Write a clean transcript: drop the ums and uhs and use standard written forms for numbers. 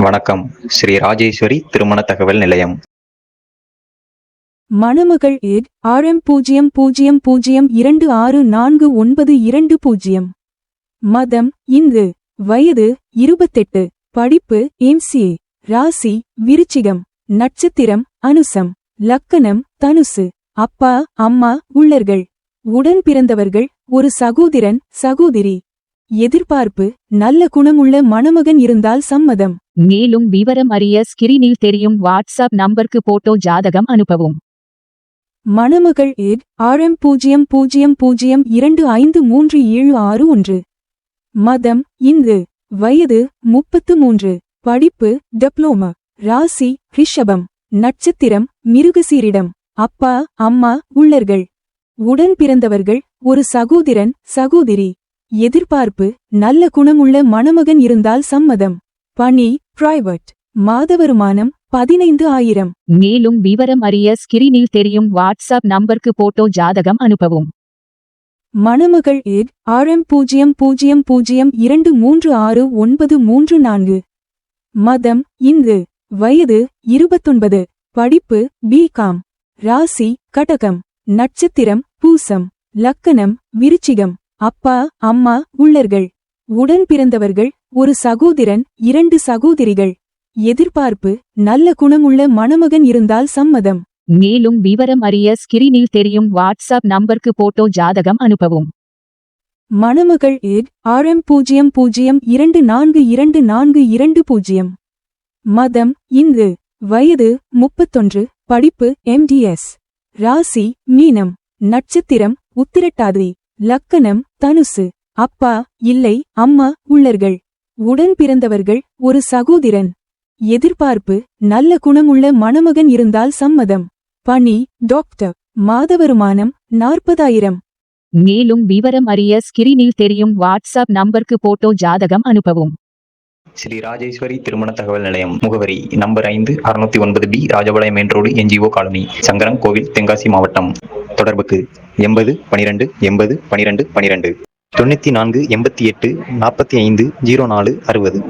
வணக்கம். ஸ்ரீ ராஜேஸ்வரி திருமண தகவல் நிலையம். மணமகள் RM000264920. மதம் இந்து. வயது 28. படிப்பு MCA. ராசி விருச்சிகம். நட்சத்திரம் அனுசம். லக்கணம் தனுசு. அப்பா அம்மா உள்ளர்கள். உடன் பிறந்தவர்கள் ஒரு சகோதரன் சகோதரி. எதிர்பார்ப்பு நல்ல குணமுள்ள மணமகன் இருந்தால் சம்மதம். மேலும் விவரம் அறிய ஸ்கிரீனில் தெரியும் வாட்ஸ்அப் நம்பருக்கு போட்டோ ஜாதகம் அனுப்பவும். மணமகள் RM000253761. மதம் இந்து. வயது 33. படிப்பு டிப்ளோமா. ராசி ரிஷபம். நட்சத்திரம் மிருகசீரிடம். அப்பா அம்மா உள்ளர்கள். உடன் பிறந்தவர்கள் ஒரு சகோதரன் சகோதரி. எதிர்பார்ப்பு நல்ல குணமுள்ள மணமகன் இருந்தால் சம்மதம். பணி பிரைவேட். மாத வருமானம் 15,000. மேலும் விவரம் அறிய ஸ்கிரீனில் தெரியும் வாட்ஸ்அப் நம்பருக்கு போட்டோ ஜாதகம் அனுப்பவும். மணமகள் RM000236934. மதம் இந்து. வயது 29. படிப்பு பிகாம். ராசி கடகம். நட்சத்திரம் பூசம். லக்கணம் விருச்சிகம். அப்பா அம்மா உள்ளர்கள். உடன் பிறந்தவர்கள் ஒரு சகோதரன் 2 சகோதரிகள். எதிர்பார்ப்பு நல்ல குணமுள்ள மணமகன் இருந்தால் சம்மதம். மேலும் விவரம் அறிய ஸ்கிரீனில் தெரியும் வாட்ஸ்அப் நம்பருக்கு போட்டோ ஜாதகம் அனுப்பவும். மணமகள் RM000242420. மதம் இந்து. வயது 31. படிப்பு MDS. ராசி மீனம். நட்சத்திரம் உத்திரட்டாதி. லக்கணம் தனுசு. அப்பா இல்லை அம்மா உள்ளர்கள். உடன் பிறந்தவர்கள் ஒரு சகோதரன். எதிர்பார்ப்பு நல்ல குணமுள்ள மணமகன் இருந்தால் சம்மதம். பணி டாக்டர். மாத வருமானம் 40,000. மேலும் விவரம் அறிய ஸ்கிரீனில் தெரியும் வாட்ஸ்அப் நம்பருக்கு போட்டோ ஜாதகம் அனுப்பவும். ஸ்ரீ ராஜேஸ்வரி திருமண தகவல் நிலையம். முகவரி number 5 609B Rajapalayam main road NGO colony Sankaran கோவில் தென்காசி மாவட்டம். தொடர்புக்கு 80 12 80 12 12 94 88 45 04 60.